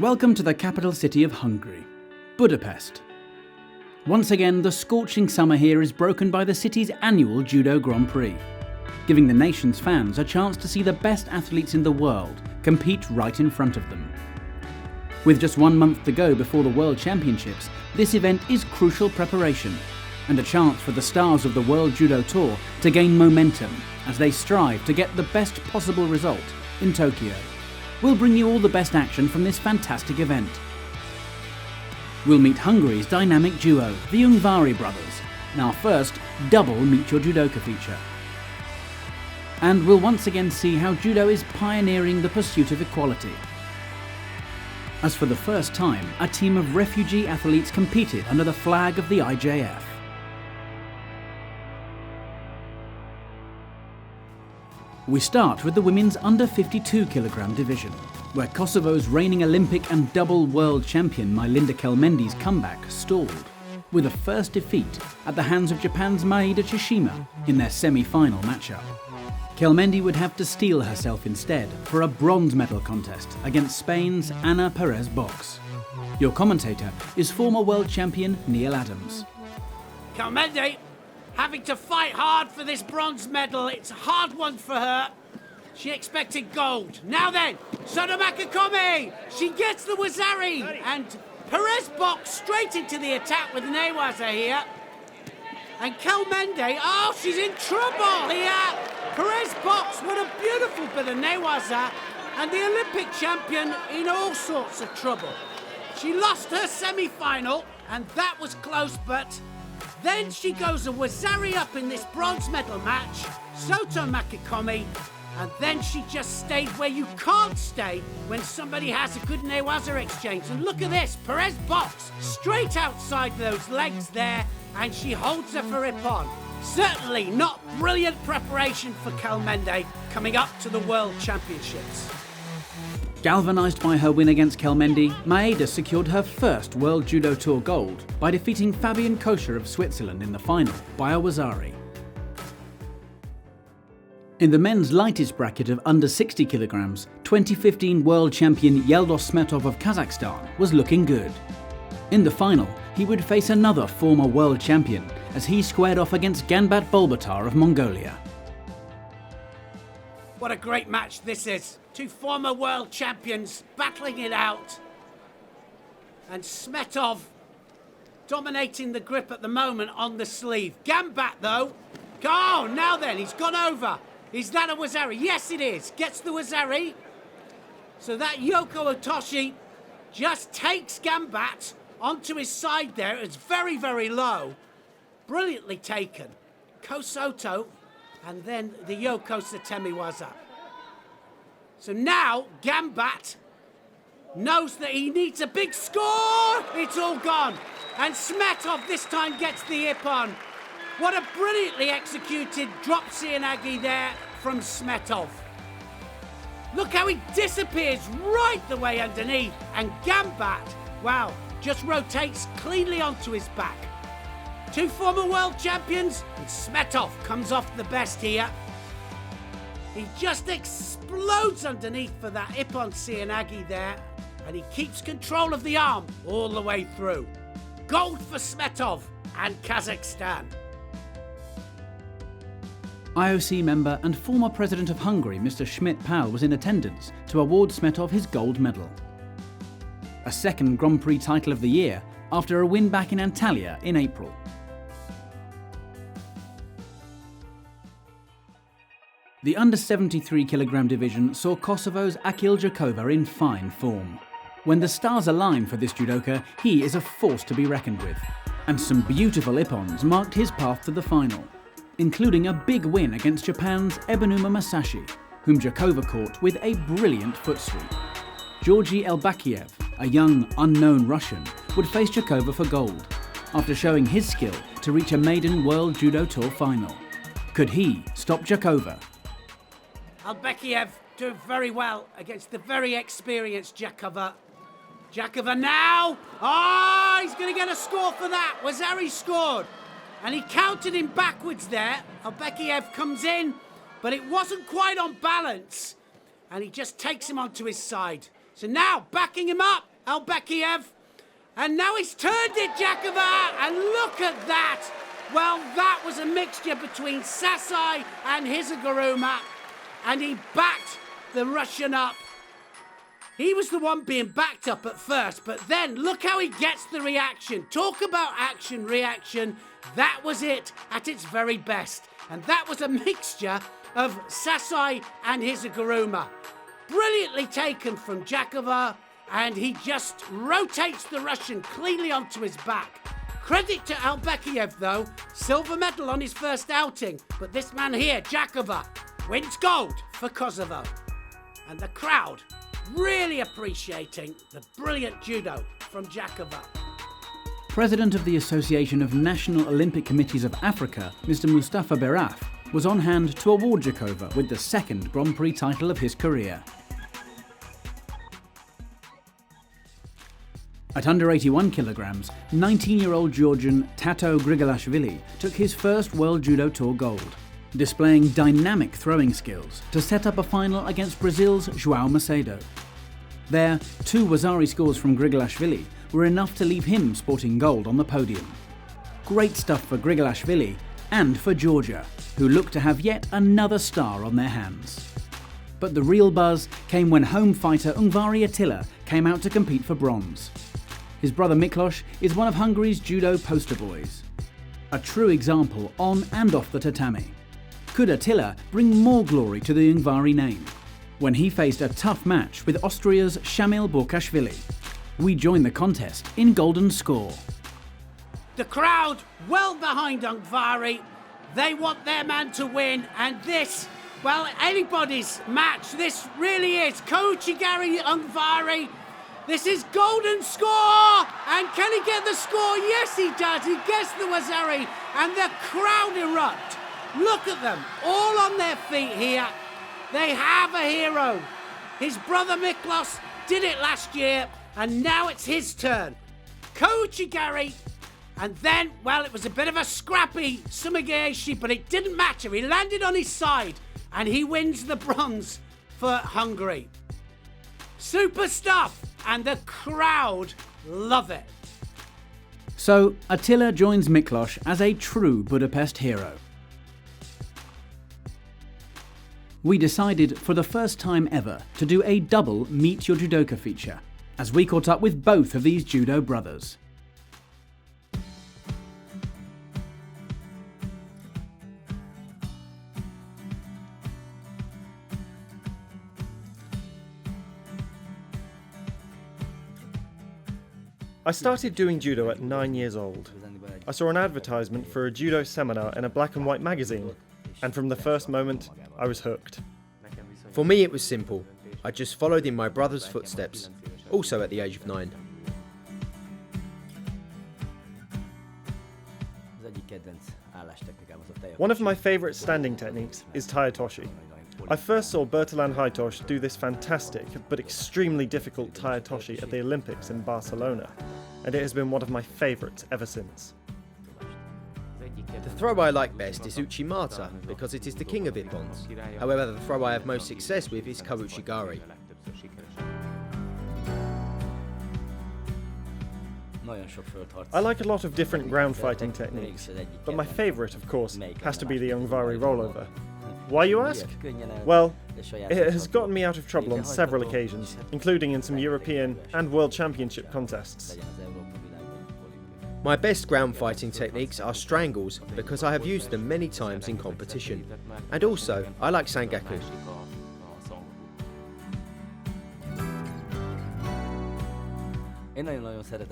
Welcome to the capital city of Hungary, Budapest. Once again, the scorching summer here is broken by the city's annual Judo Grand Prix, giving the nation's fans a chance to see the best athletes in the world compete right in front of them. With just 1 month to go before the World Championships, this event is crucial preparation and a chance for the stars of the World Judo Tour to gain momentum as they strive to get the best possible result in Tokyo. We'll bring you all the best action from this fantastic event. We'll meet Hungary's dynamic duo, the Ungvári brothers, in our first double Meet Your Judoka feature. And we'll once again see how judo is pioneering the pursuit of equality. As for the first time, a team of refugee athletes competed under the flag of the IJF. We start with the women's under 52 kg division, where Kosovo's reigning Olympic and double world champion Majlinda Kelmendi's comeback stalled, with a first defeat at the hands of Japan's Maeda Tsushima in their semi-final matchup. Kelmendi would have to steel herself instead for a bronze medal contest against Spain's Ana Perez Box. Your commentator is former world champion Neil Adams. Kelmendi having to fight hard for this bronze medal. It's a hard one for her. She expected gold. Now then, Sotomakikomi! She gets the Wazari! And Perez Box straight into the attack with Newaza here. And Kelmendi, oh, she's in trouble here! Perez Box, what a beautiful bit of Newaza. And the Olympic champion in all sorts of trouble. She lost her semi-final, and that was close, but then she goes a Wazari up in this bronze medal match, Sotomakikomi, and then she just stayed where you can't stay when somebody has a good Newaza exchange. And look at this, Perez Box, straight outside those legs there, and she holds her for Ippon. Certainly not brilliant preparation for Kelmendi coming up to the World Championships. Galvanised by her win against Kelmendi, Maeda secured her first World Judo Tour gold by defeating Fabian Kosher of Switzerland in the final by a Wazari. In the men's lightest bracket of under 60 kg, 2015 world champion Yeldos Smetov of Kazakhstan was looking good. In the final, he would face another former world champion as he squared off against Ganbat Bolbatar of Mongolia. What a great match this is. Two former world champions battling it out. And Smetov dominating the grip at the moment on the sleeve. Ganbat though, oh, now then, he's gone over. Is that a Wazari? Yes, it is. Gets the Wazari. So that Yoko Otoshi just takes Ganbat onto his side there. It's very, very low. Brilliantly taken. Kosoto, and then the Yoko Satemiwaza. So now Ganbat knows that he needs a big score. It's all gone. And Smetov this time gets the Ippon. What a brilliantly executed drop Seanagi there from Smetov. Look how he disappears right the way underneath. And Ganbat, wow, just rotates cleanly onto his back. Two former world champions, and Smetov comes off the best here. He just explodes underneath for that Ippon Seanagi there, and he keeps control of the arm all the way through. Gold for Smetov and Kazakhstan. IOC member and former president of Hungary, Mr. Schmidt-Paul, was in attendance to award Smetov his gold medal. A second Grand Prix title of the year after a win back in Antalya in April. The under 73 kg division saw Kosovo's Akil Jakova in fine form. When the stars align for this judoka, he is a force to be reckoned with. And some beautiful Ippons marked his path to the final, including a big win against Japan's Ebenuma Masashi, whom Jakova caught with a brilliant foot sweep. Georgy Elbakiev, a young, unknown Russian, would face Jakova for gold, after showing his skill to reach a maiden World Judo Tour final. Could he stop Jakova? Elbakiev doing very well against the very experienced Jakova. Jakova now! Oh, he's going to get a score for that. Wazari scored. And he counted him backwards there. Elbakiev comes in, but it wasn't quite on balance. And he just takes him onto his side. So now, backing him up, Albekiev. And now he's turned it, Jakova, and look at that. Well, that was a mixture between Sasai and Hizaguruma, and he backed the Russian up. He was the one being backed up at first, but then look how he gets the reaction. Talk about action, reaction. That was it at its very best. And that was a mixture of Sasai and Hizaguruma. Brilliantly taken from Jakova, and he just rotates the Russian cleanly onto his back. Credit to Albekiev though, silver medal on his first outing, but this man here, Jakova, wins gold for Kosovo. And the crowd really appreciating the brilliant judo from Jakova. President of the Association of National Olympic Committees of Africa, Mr. Mustafa Beraf, was on hand to award Jakova with the second Grand Prix title of his career. At under 81 kilograms, 19-year-old Georgian Tato Grigolashvili took his first World Judo Tour gold, displaying dynamic throwing skills to set up a final against Brazil's João Macedo. There, 2 Wazari scores from Grigolashvili were enough to leave him sporting gold on the podium. Great stuff for Grigolashvili and for Georgia, who looked to have yet another star on their hands. But the real buzz came when home fighter Ungvari Attila came out to compete for bronze. His brother Miklos is one of Hungary's judo poster boys. A true example on and off the tatami. Could Attila bring more glory to the Ungvari name? When he faced a tough match with Austria's Shamil Borkashvili. We joined the contest in golden score. The crowd well behind Ungvari. They want their man to win, and this, well, anybody's match. This really is. Kochigari Ungvari. This is golden score! And can he get the score? Yes, he does. He gets the Wazari, and the crowd erupt. Look at them, all on their feet here. They have a hero. His brother Miklos did it last year, and now it's his turn. Kochigari, and then, well, it was a bit of a scrappy Sumigaeshi, but it didn't matter. He landed on his side, and he wins the bronze for Hungary. Super stuff, and the crowd love it. So Attila joins Miklos as a true Budapest hero. We decided for the first time ever to do a double Meet Your Judoka feature, as we caught up with both of these judo brothers. I started doing judo at 9 years old. I saw an advertisement for a judo seminar in a black and white magazine, and from the first moment, I was hooked. For me it was simple. I just followed in my brother's footsteps, also at the age of 9. One of my favourite standing techniques is Tayatoshi. I first saw Bertalan Hajtos do this fantastic but extremely difficult Tayatoshi at the Olympics in Barcelona, and it has been one of my favourites ever since. The throw I like best is Uchimata because it is the king of ippons. However, the throw I have most success with is Karuchigari. I like a lot of different ground fighting techniques, but my favourite, of course, has to be the Ungvari rollover. Why, you ask? Well, it has gotten me out of trouble on several occasions, including in some European and World Championship contests. My best ground fighting techniques are strangles because I have used them many times in competition. And also, I like Sangaku.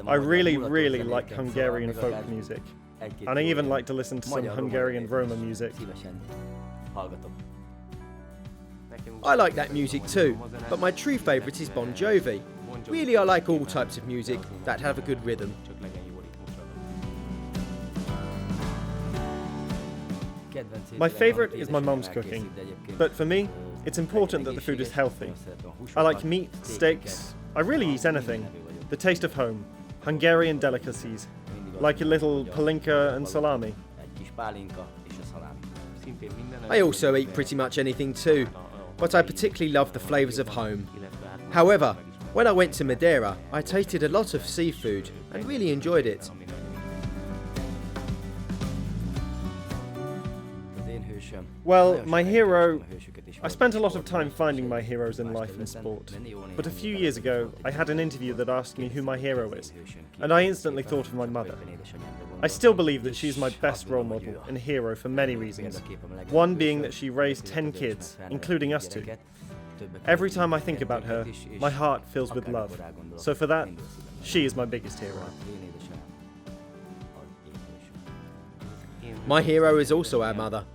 I really like Hungarian folk music, and I even like to listen to some Hungarian Roma music. I like that music too, but my true favourite is Bon Jovi. Really, I like all types of music that have a good rhythm. My favourite is my mum's cooking, but for me, it's important that the food is healthy. I like meat, steaks, I really eat anything. The taste of home, Hungarian delicacies, like a little palinka and salami. I also eat pretty much anything too, but I particularly love the flavours of home. However, When I went to Madeira, I tasted a lot of seafood and really enjoyed it. Well, my hero... I spent a lot of time finding my heroes in life and sport, but a few years ago I had an interview that asked me who my hero is, and I instantly thought of my mother. I still believe that she's my best role model and hero for many reasons, one being that she raised 10 kids, including us two. Every time I think about her, my heart fills with love, so for that, she is my biggest hero. My hero is also our mother.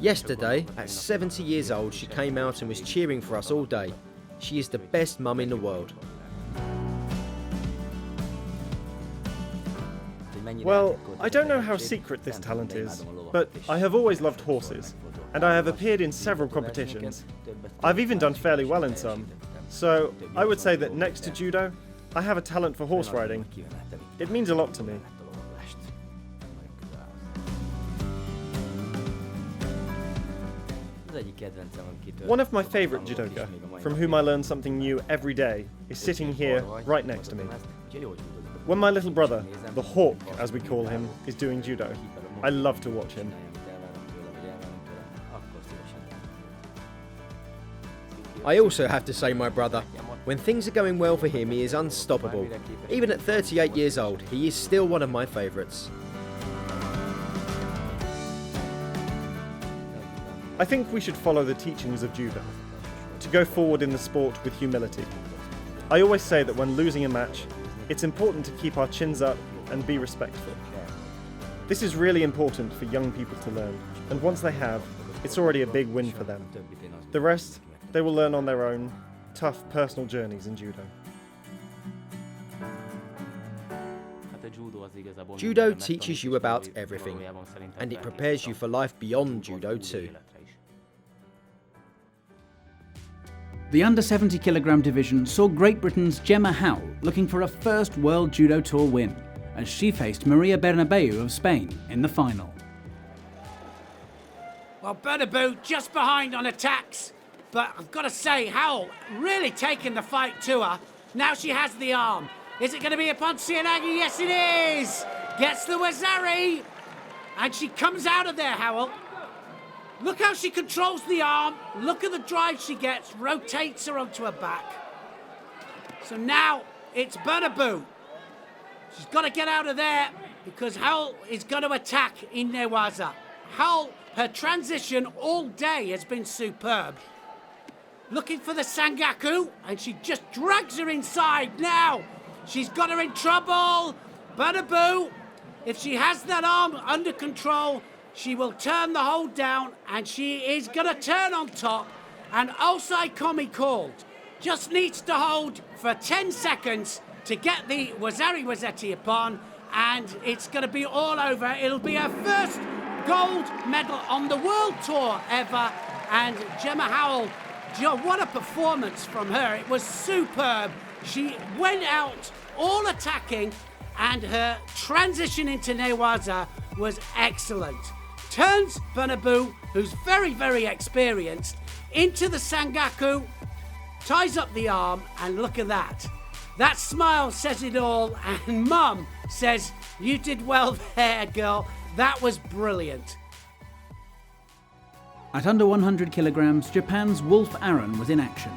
Yesterday, at 70 years old, she came out and was cheering for us all day. She is the best mum in the world. Well, I don't know how secret this talent is, but I have always loved horses, and I have appeared in several competitions. I've even done fairly well in some, so I would say that next to judo, I have a talent for horse riding. It means a lot to me. One of my favourite judoka, from whom I learn something new every day, is sitting here right next to me. When my little brother, the Hawk as we call him, is doing judo, I love to watch him. I also have to say my brother. When things are going well for him, he is unstoppable. Even at 38 years old, he is still one of my favourites. I think we should follow the teachings of judo, to go forward in the sport with humility. I always say that when losing a match, it's important to keep our chins up and be respectful. This is really important for young people to learn, and once they have, it's already a big win for them. The rest, they will learn on their own tough personal journeys in judo. Judo teaches you about everything, and it prepares you for life beyond judo too. The under 70 kilogram division saw Great Britain's Gemma Howell looking for a first World Judo Tour win, as she faced Maria Bernabeu of Spain in the final. Well, Bernabeu just behind on attacks, but I've got to say, Howell really taking the fight to her. Now she has the arm. Is it going to be a Ponzianagi? Yes, it is! Gets the Wazari! And she comes out of there, Howell. Look how she controls the arm. Look at the drive she gets. Rotates her onto her back. So now it's Bernabeu. She's got to get out of there because Howell is going to attack in Newaza. Howell, her transition all day has been superb. Looking for the Sangaku, and she just drags her inside now. She's got her in trouble. Bernabeu, if she has that arm under control, she will turn the hold down, and she is going to turn on top. And Osai Komi called. Just needs to hold for 10 seconds to get the Wazari Wazetti upon, and it's going to be all over. It'll be her first gold medal on the World Tour ever. And Gemma Howell, what a performance from her. It was superb. She went out all attacking, and her transition into Newaza was excellent. Turns Bernabeu, who's very, very experienced, into the Sangaku, ties up the arm, and look at that. That smile says it all, and Mum says, "You did well there, girl. That was brilliant." At under 100 kilograms, Japan's Wolf Aaron was in action.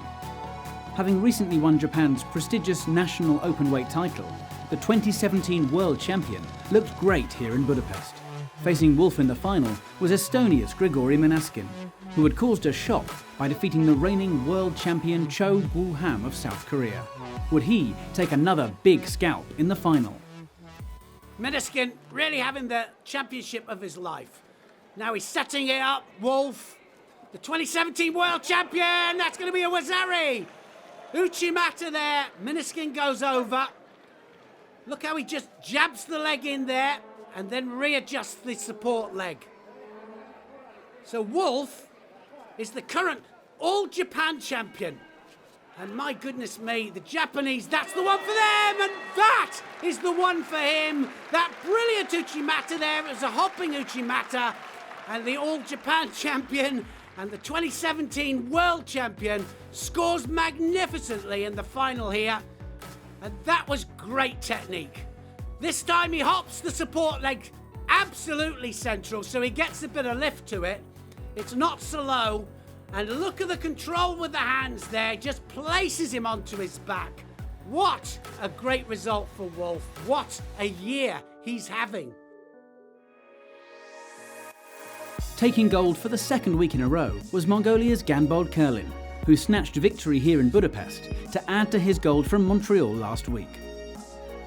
Having recently won Japan's prestigious national openweight title, the 2017 world champion looked great here in Budapest. Facing Wolf in the final was Estonia's Grigori Manaskin, who had caused a shock by defeating the reigning world champion Cho Woo-ham of South Korea. Would he take another big scalp in the final? Manaskin really having the championship of his life. Now he's setting it up. Wolf, the 2017 world champion. That's going to be a Wazari. Uchimata there. Manaskin goes over. Look how he just jabs the leg in there and then readjusts the support leg. So Wolf is the current all-Japan champion. And my goodness me, the Japanese, that's the one for them, and that is the one for him. That brilliant Uchimata there, it was a hopping Uchimata, and the all-Japan champion And the 2017 world champion scores magnificently in the final here. And that was great technique. This time he hops the support leg absolutely central, so he gets a bit of lift to it. It's not so low. And look at the control with the hands there, just places him onto his back. What a great result for Wolf. What a year he's having. Taking gold for the second week in a row was Mongolia's Ganbold Kurlin, who snatched victory here in Budapest to add to his gold from Montreal last week.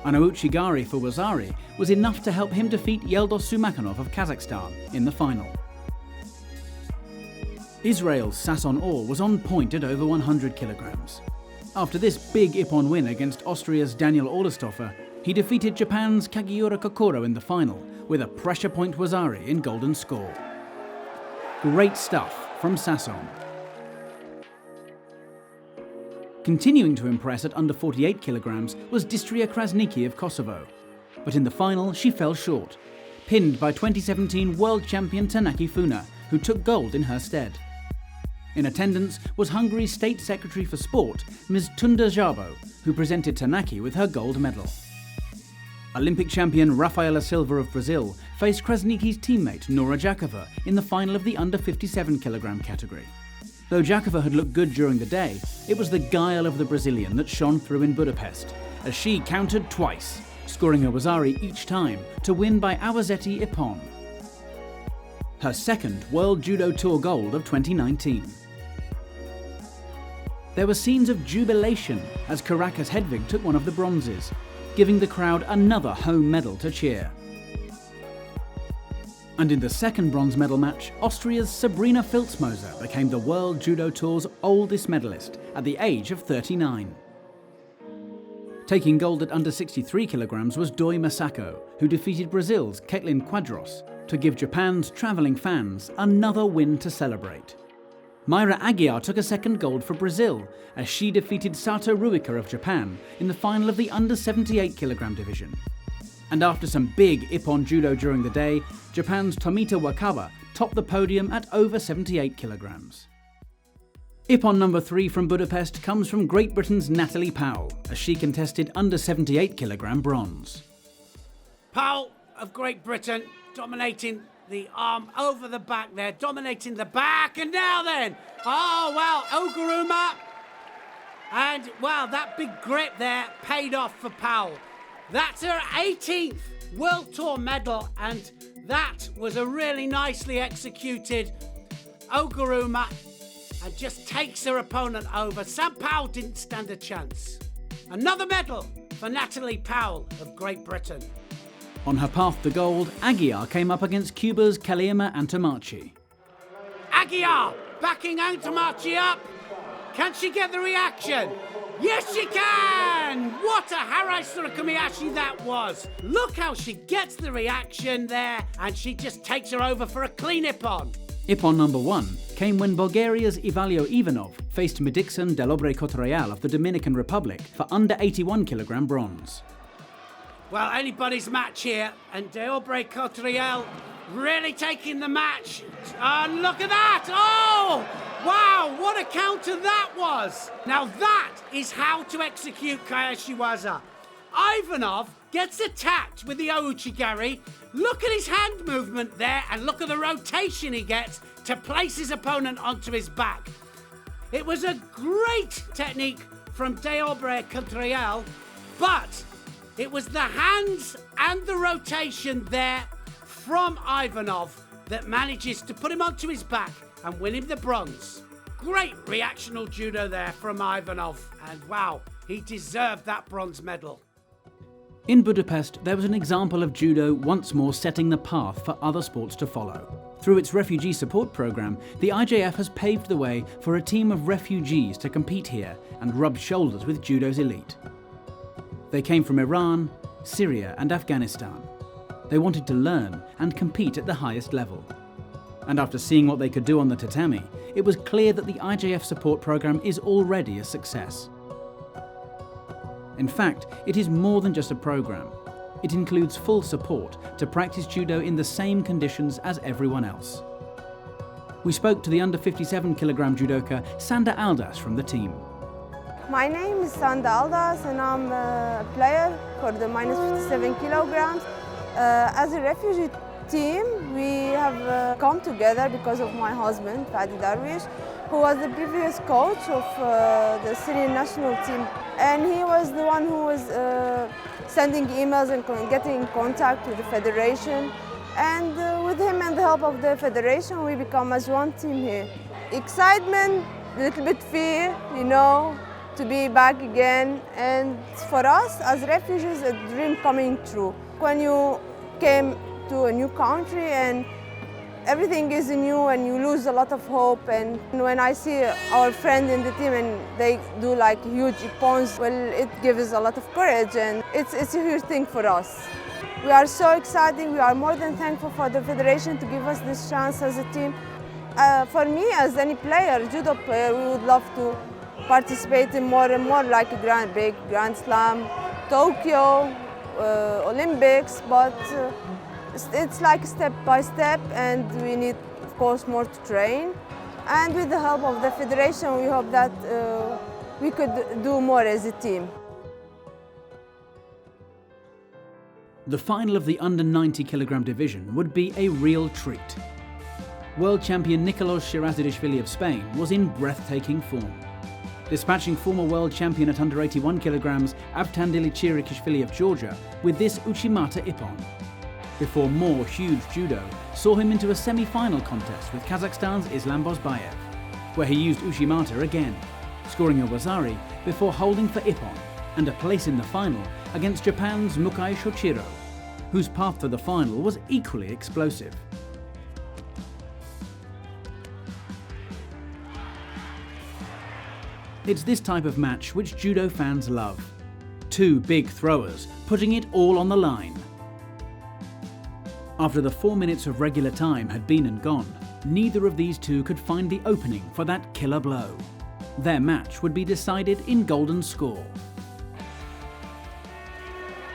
Anouchi Gari for Wazari was enough to help him defeat Yeldos Sumakhanov of Kazakhstan in the final. Israel's Sasson Orr was on point at over 100 kilograms. After this big Ippon win against Austria's Daniel Oderstoffer, he defeated Japan's Kagiura Kokoro in the final with a pressure point Wazari in golden score. Great stuff from Sasson. Continuing to impress at under 48 kilograms was Distria Krasniki of Kosovo, but in the final she fell short, pinned by 2017 world champion Tanaki Funa, who took gold in her stead. In attendance was Hungary's State Secretary for Sport, Ms. Tunda Jabo, who presented Tanaki with her gold medal. Olympic champion Rafaela Silva of Brazil faced Krasniki's teammate Nora Jakova in the final of the under 57 kilogram category. Though Jakova had looked good during the day, it was the guile of the Brazilian that shone through in Budapest, as she countered twice, scoring a Wazari each time to win by Awazetti Ippon. Her second World Judo Tour gold of 2019. There were scenes of jubilation as Caracas Hedvig took one of the bronzes, giving the crowd another home medal to cheer. And in the second bronze medal match, Austria's Sabrina Filzmoser became the World Judo Tour's oldest medalist at the age of 39. Taking gold at under 63 kilograms was Doi Masako, who defeated Brazil's Caitlin Quadros to give Japan's travelling fans another win to celebrate. Mayra Aguiar took a second gold for Brazil as she defeated Sato Ruika of Japan in the final of the under 78 kilogram division. And after some big Ippon judo during the day, Japan's Tomita Wakaba topped the podium at over 78 kilograms. Ippon number 3 from Budapest comes from Great Britain's Natalie Powell, as she contested under 78 kilogram bronze. Powell of Great Britain dominating the arm over the back there, dominating the back, and now then, oh wow, Oguruma, and wow, that big grip there paid off for Powell. That's her 18th World Tour medal, and that was a really nicely executed Oguruma, and just takes her opponent over. Sam Powell didn't stand a chance. Another medal for Natalie Powell of Great Britain. On her path to gold, Aguiar came up against Cuba's Kaliema Antomarchi. Aguiar backing Antomarchi up. Can she get the reaction? Yes, she can! What a Harai Surikumiyashi that was! Look how she gets the reaction there, and she just takes her over for a clean Ippon. Ippon number 1 came when Bulgaria's Ivalio Ivanov faced Medixon Delobre Cotreal of the Dominican Republic for under 81 kilogram bronze. Well, anybody's match here, and Delobre Cotreal really taking the match. And look at that! Oh! Wow, what a counter that was! Now that is how to execute Kayashiwaza. Ivanov gets attacked with the Ouchigari. Look at his hand movement there, and look at the rotation he gets to place his opponent onto his back. It was a great technique from Delobre Cotreal, but it was the hands and the rotation there from Ivanov that manages to put him onto his back and win him the bronze. Great reactional judo there from Ivanov, and wow, he deserved that bronze medal. In Budapest, there was an example of judo once more setting the path for other sports to follow. Through its refugee support program, the IJF has paved the way for a team of refugees to compete here and rub shoulders with judo's elite. They came from Iran, Syria and Afghanistan. They wanted to learn and compete at the highest level. And after seeing what they could do on the tatami, it was clear that the IJF support program is already a success. In fact, it is more than just a program. It includes full support to practice judo in the same conditions as everyone else. we spoke to the under 57 kilogram judoka Sanda Aldas from the team. My name is Sanda Aldas and I'm a player for the minus 57 kilograms. As a refugee team, we have come together because of my husband, Fadi Darwish, who was the previous coach of the Syrian national team. And he was the one who was sending emails and getting in contact with the federation. And with him and the help of the federation, we become as one team here. Excitement, a little bit fear, you know, to be back again. And for us as refugees, a dream coming true. When you came to a new country and everything is new and you lose a lot of hope, and when I see our friend in the team and they do like huge ippons, well, it gives us a lot of courage and it's a huge thing for us. We are so excited. We are more than thankful for the federation to give us this chance as a team. For me, as any player, judo player, we would love to participate in more and more, like a big Grand Slam, Tokyo, Olympics, but it's like step by step, and we need, of course, more to train. And with the help of the federation, we hope that we could do more as a team. The final of the under 90 kilogram division would be a real treat. World champion Nicolas Shirazidishvili of Spain was in breathtaking form, dispatching former world champion at under 81 kilograms Avtandili Chirikishvili of Georgia with this Uchimata Ippon, before more huge judo saw him into a semi-final contest with Kazakhstan's Islam Bozbayev, where he used Uchimata again, scoring a Wazari before holding for Ippon and a place in the final against Japan's Mukai Shochiro, whose path to the final was equally explosive. It's this type of match which judo fans love. Two big throwers putting it all on the line. After the 4 minutes of regular time had been and gone, neither of these two could find the opening for that killer blow. Their match would be decided in golden score.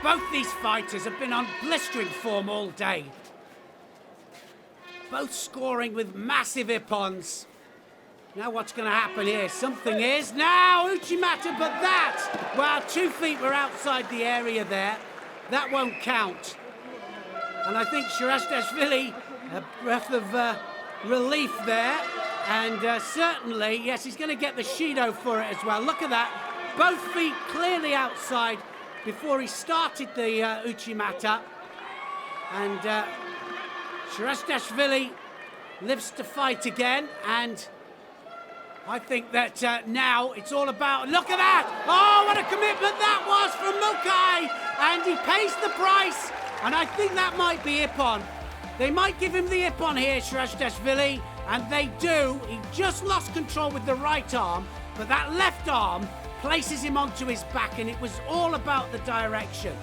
Both these fighters have been on blistering form all day. Both scoring with massive ippons. Now what's going to happen here? Something is. Now Uchimata, but that! Well, 2 feet were outside the area there. That won't count. And I think Shirazidishvili, a breath of relief there. And certainly, yes, he's going to get the Shido for it as well. Look at that. Both feet clearly outside before he started the Uchimata. And Shirazidishvili lives to fight again. And I think that now it's all about, look at that! Oh, what a commitment that was from Mukai! And he pays the price, and I think that might be Ippon. They might give him the Ippon here, Shirazidishvili, and they do. He just lost control with the right arm, but that left arm places him onto his back, and it was all about the direction.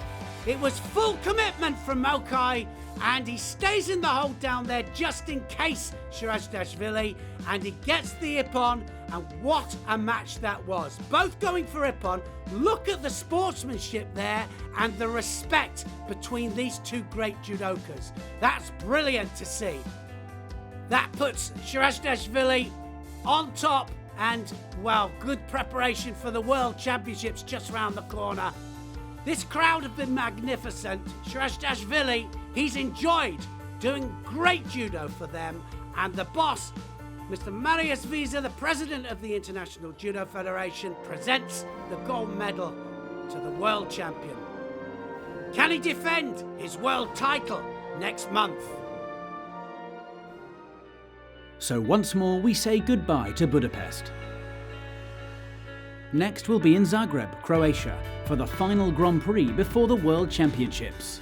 It was full commitment from Mukai, and he stays in the hold down there just in case, Shirazidishvili, and he gets the Ippon, and what a match that was. Both going for Ippon. Look at the sportsmanship there and the respect between these two great judokas. That's brilliant to see. That puts Shirazidishvili on top, and, well, good preparation for the World Championships just round the corner. This crowd have been magnificent. Shirazidishvili, he's enjoyed doing great judo for them, and the boss, Mr. Marius Visa, the president of the International Judo Federation, presents the gold medal to the world champion. Can he defend his world title next month? So once more we say goodbye to Budapest. Next we'll be in Zagreb, Croatia, for the final Grand Prix before the World Championships.